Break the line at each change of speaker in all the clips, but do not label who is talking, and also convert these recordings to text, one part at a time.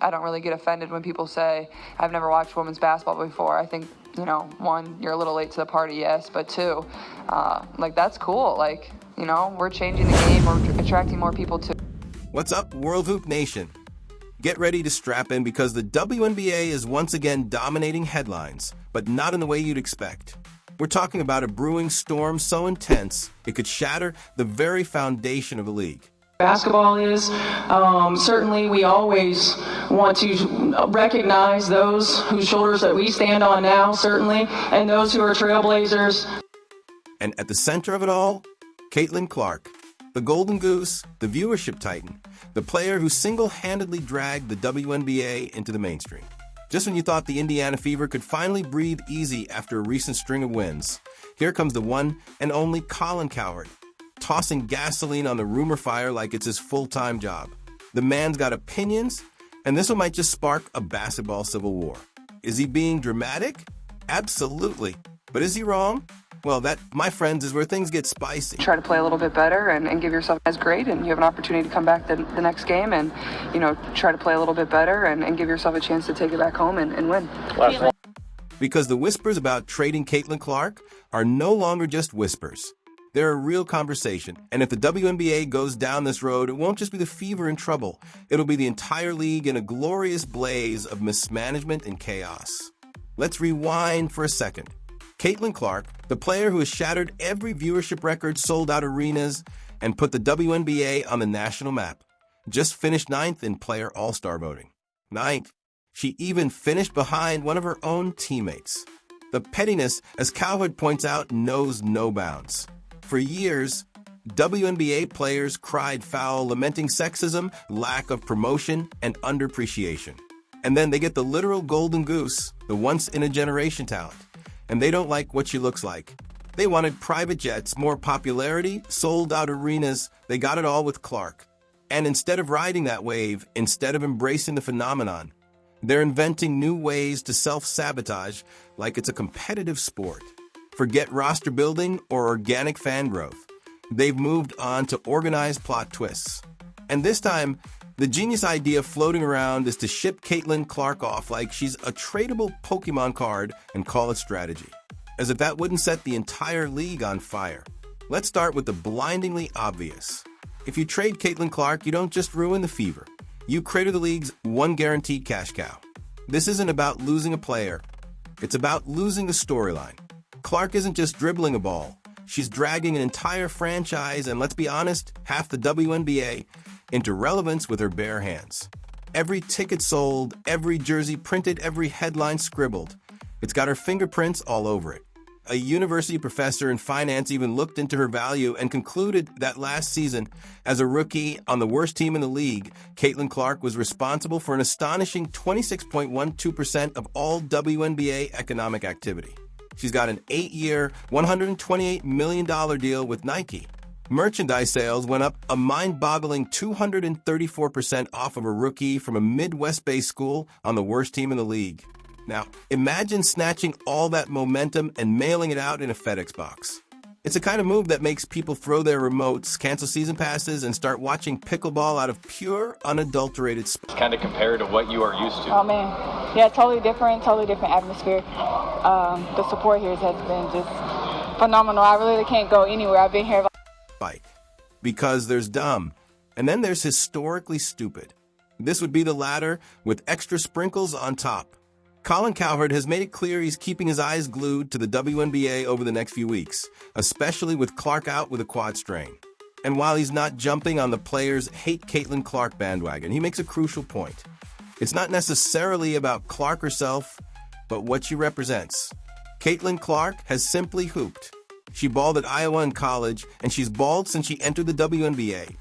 I don't really get offended when people say, I've never watched women's basketball before. I think, one, you're a little late to the party, yes, but two, that's cool. We're changing the game, we're attracting more people to.
What's up, World Hoop Nation? Get ready to strap in because the WNBA is once again dominating headlines, but not in the way you'd expect. We're talking about a brewing storm so intense, it could shatter the very foundation of the league.
Basketball is, certainly we always want to recognize those whose shoulders that we stand on now, certainly, and those who are trailblazers.
And at the center of it all, Caitlin Clark, the Golden Goose, the viewership titan, the player who single-handedly dragged the WNBA into the mainstream. Just when you thought the Indiana Fever could finally breathe easy after a recent string of wins, here comes the one and only Colin Cowherd, tossing gasoline on the rumor fire like it's his full-time job. The man's got opinions, and this one might just spark a basketball civil war. Is he being dramatic? Absolutely. But is he wrong? Well, that, my friends, is where things get spicy.
Try to play a little bit better and give yourself as great, and you have an opportunity to come back the next game and, try to play a little bit better and give yourself a chance to take it back home and win.
Because the whispers about trading Caitlin Clark are no longer just whispers. They're a real conversation, and if the WNBA goes down this road, it won't just be the Fever in trouble. It'll be the entire league in a glorious blaze of mismanagement and chaos. Let's rewind for a second. Caitlin Clark, the player who has shattered every viewership record, sold out arenas, and put the WNBA on the national map, just finished 9th in player all-star voting. 9th. She even finished behind one of her own teammates. The pettiness, as Cowherd points out, knows no bounds. For years, WNBA players cried foul, lamenting sexism, lack of promotion, and underappreciation. And then they get the literal golden goose, the once-in-a-generation talent. And they don't like what she looks like. They wanted private jets, more popularity, sold-out arenas. They got it all with Clark. And instead of riding that wave, instead of embracing the phenomenon, they're inventing new ways to self-sabotage like it's a competitive sport. Forget roster building or organic fan growth. They've moved on to organized plot twists. And this time, the genius idea floating around is to ship Caitlin Clark off like she's a tradable Pokemon card and call it strategy. As if that wouldn't set the entire league on fire. Let's start with the blindingly obvious. If you trade Caitlin Clark, you don't just ruin the Fever. You crater the league's one guaranteed cash cow. This isn't about losing a player. It's about losing the storyline. Clark isn't just dribbling a ball. She's dragging an entire franchise and, let's be honest, half the WNBA into relevance with her bare hands. Every ticket sold, every jersey printed, every headline scribbled. It's got her fingerprints all over it. A university professor in finance even looked into her value and concluded that last season, as a rookie on the worst team in the league, Caitlin Clark was responsible for an astonishing 26.12% of all WNBA economic activity. She's got an 8-year, $128 million deal with Nike. Merchandise sales went up a mind-boggling 234% off of a rookie from a Midwest-based school on the worst team in the league. Now, imagine snatching all that momentum and mailing it out in a FedEx box. It's a kind of move that makes people throw their remotes, cancel season passes, and start watching pickleball out of pure, unadulterated sport.
Kind of compared to what you are used to.
Oh, man. Yeah, totally different atmosphere. The support here has been just phenomenal. I really can't go anywhere. I've been here.
Because there's dumb, and then there's historically stupid. This would be the latter, with extra sprinkles on top. Colin Cowherd has made it clear he's keeping his eyes glued to the WNBA over the next few weeks, especially with Clark out with a quad strain. And while he's not jumping on the players' hate Caitlin Clark bandwagon, he makes a crucial point. It's not necessarily about Clark herself, but what she represents. Caitlin Clark has simply hooped. She balled at Iowa in college, and she's balled since she entered the WNBA,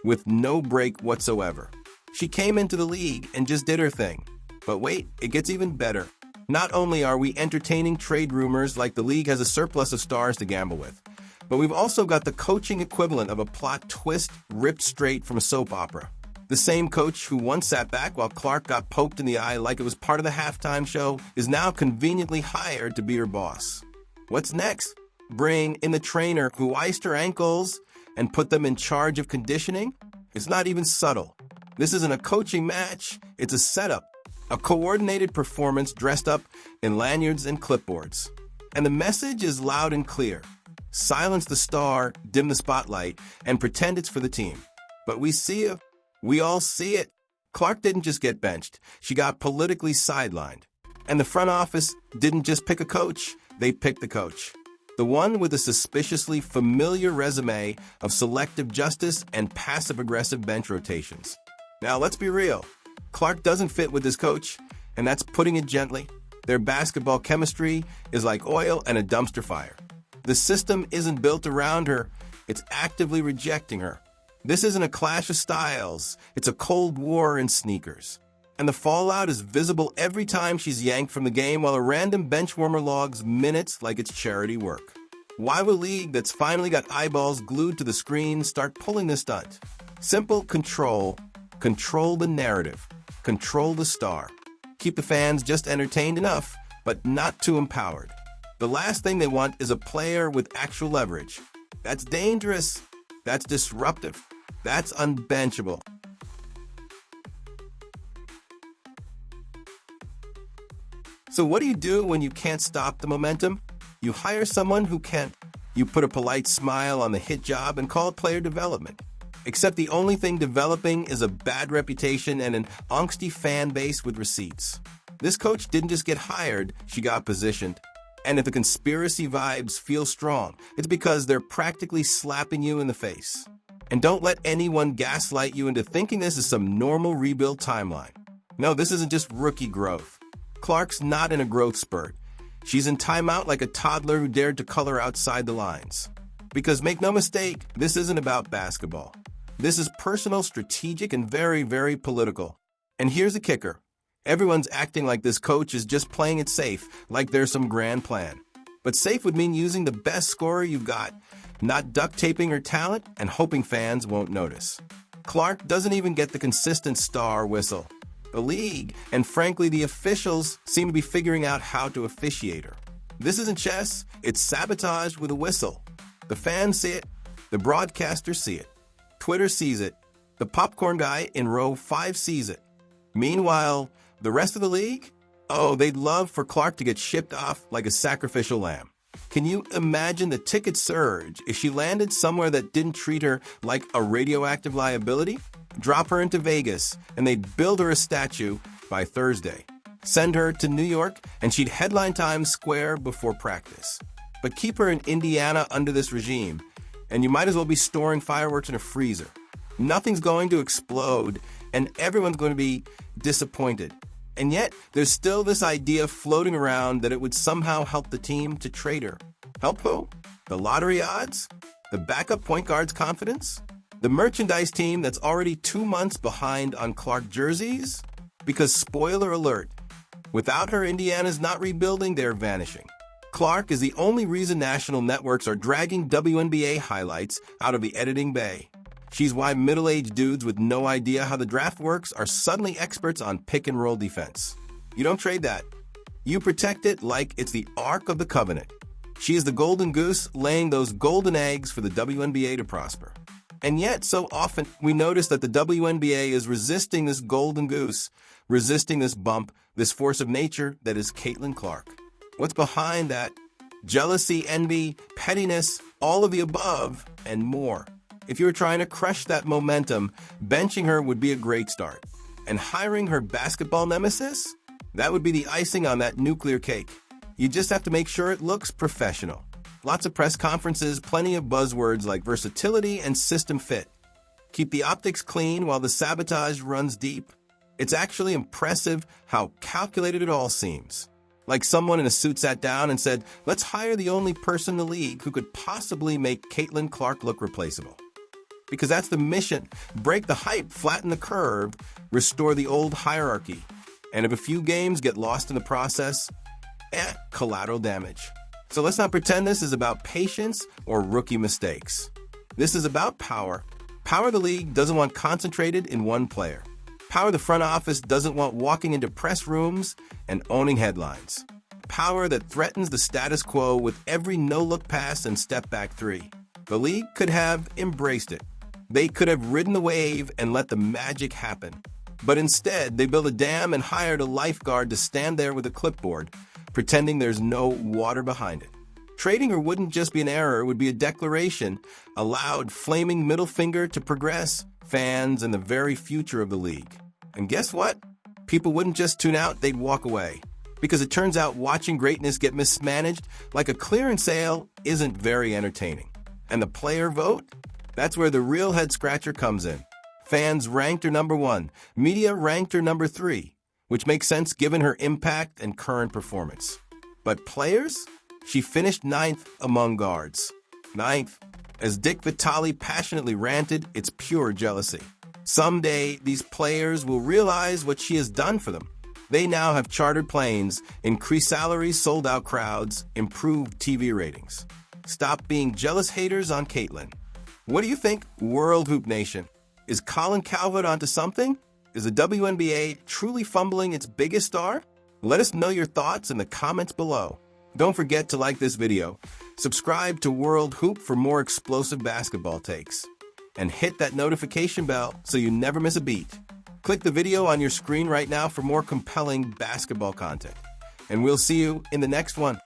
with no break whatsoever. She came into the league and just did her thing. But wait, it gets even better. Not only are we entertaining trade rumors like the league has a surplus of stars to gamble with, but we've also got the coaching equivalent of a plot twist ripped straight from a soap opera. The same coach who once sat back while Clark got poked in the eye like it was part of the halftime show is now conveniently hired to be her boss. What's next? Bring in the trainer who iced her ankles and put them in charge of conditioning? It's not even subtle. This isn't a coaching match, it's a setup. A coordinated performance dressed up in lanyards and clipboards. And the message is loud and clear. Silence the star, dim the spotlight, and pretend it's for the team. But we see it. We all see it. Clark didn't just get benched. She got politically sidelined. And the front office didn't just pick a coach. They picked the coach. The one with a suspiciously familiar resume of selective justice and passive-aggressive bench rotations. Now, let's be real. Clark doesn't fit with this coach, and that's putting it gently. Their basketball chemistry is like oil and a dumpster fire. The system isn't built around her. It's actively rejecting her. This isn't a clash of styles. It's a cold war in sneakers. And the fallout is visible every time she's yanked from the game while a random bench warmer logs minutes like it's charity work. Why will a league that's finally got eyeballs glued to the screen start pulling this stunt? Simple control. Control the narrative. Control the star. Keep the fans just entertained enough, but not too empowered. The last thing they want is a player with actual leverage. That's dangerous. That's disruptive. That's unbenchable. So what do you do when you can't stop the momentum? You hire someone who can. You put a polite smile on the hit job and call it player development. Except the only thing developing is a bad reputation and an angsty fan base with receipts. This coach didn't just get hired, she got positioned. And if the conspiracy vibes feel strong, it's because they're practically slapping you in the face. And don't let anyone gaslight you into thinking this is some normal rebuild timeline. No, this isn't just rookie growth. Clark's not in a growth spurt. She's in timeout like a toddler who dared to color outside the lines. Because make no mistake, this isn't about basketball. This is personal, strategic, and very, very political. And here's the kicker. Everyone's acting like this coach is just playing it safe, like there's some grand plan. But safe would mean using the best scorer you've got, not duct taping her talent and hoping fans won't notice. Clark doesn't even get the consistent star whistle. The league, and frankly the officials, seem to be figuring out how to officiate her. This isn't chess, it's sabotage with a whistle. The fans see it, the broadcasters see it. Twitter sees it. The popcorn guy in row 5 sees it. Meanwhile, the rest of the league? Oh, they'd love for Clark to get shipped off like a sacrificial lamb. Can you imagine the ticket surge if she landed somewhere that didn't treat her like a radioactive liability? Drop her into Vegas, and they'd build her a statue by Thursday. Send her to New York, and she'd headline Times Square before practice. But keep her in Indiana under this regime, and you might as well be storing fireworks in a freezer. Nothing's going to explode, and everyone's going to be disappointed. And yet, there's still this idea floating around that it would somehow help the team to trade her. Help who? The lottery odds? The backup point guard's confidence? The merchandise team that's already 2 months behind on Clark jerseys? Because spoiler alert, without her, Indiana's not rebuilding, they're vanishing. Clark is the only reason national networks are dragging WNBA highlights out of the editing bay. She's why middle-aged dudes with no idea how the draft works are suddenly experts on pick-and-roll defense. You don't trade that. You protect it like it's the Ark of the Covenant. She is the golden goose laying those golden eggs for the WNBA to prosper. And yet, so often, we notice that the WNBA is resisting this golden goose, resisting this bump, this force of nature that is Caitlin Clark. What's behind that? Jealousy, envy, pettiness, all of the above, and more. If you were trying to crush that momentum, benching her would be a great start. And hiring her basketball nemesis? That would be the icing on that nuclear cake. You just have to make sure it looks professional. Lots of press conferences, plenty of buzzwords like versatility and system fit. Keep the optics clean while the sabotage runs deep. It's actually impressive how calculated it all seems. Like someone in a suit sat down and said, let's hire the only person in the league who could possibly make Caitlin Clark look replaceable. Because that's the mission. Break the hype, flatten the curve, restore the old hierarchy. And if a few games get lost in the process, collateral damage. So let's not pretend this is about patience or rookie mistakes. This is about power. Power the league doesn't want concentrated in one player. Power the front office doesn't want walking into press rooms and owning headlines. Power that threatens the status quo with every no-look pass and step-back three. The league could have embraced it. They could have ridden the wave and let the magic happen. But instead, they built a dam and hired a lifeguard to stand there with a clipboard, pretending there's no water behind it. Trading her wouldn't just be an error, it would be a declaration, a loud, flaming middle finger to progress, fans, and the very future of the league. And guess what? People wouldn't just tune out, they'd walk away. Because it turns out watching greatness get mismanaged like a clearance sale isn't very entertaining. And the player vote? That's where the real head-scratcher comes in. Fans ranked her number 1, media ranked her number 3, which makes sense given her impact and current performance. But players? She finished 9th among guards. 9th. As Dick Vitale passionately ranted, it's pure jealousy. Someday, these players will realize what she has done for them. They now have chartered planes, increased salaries, sold-out crowds, improved TV ratings. Stop being jealous haters on Caitlin. What do you think, World Hoop Nation? Is Colin Cowherd onto something? Is the WNBA truly fumbling its biggest star? Let us know your thoughts in the comments below. Don't forget to like this video, subscribe to World Hoop for more explosive basketball takes, and hit that notification bell so you never miss a beat. Click the video on your screen right now for more compelling basketball content. And we'll see you in the next one.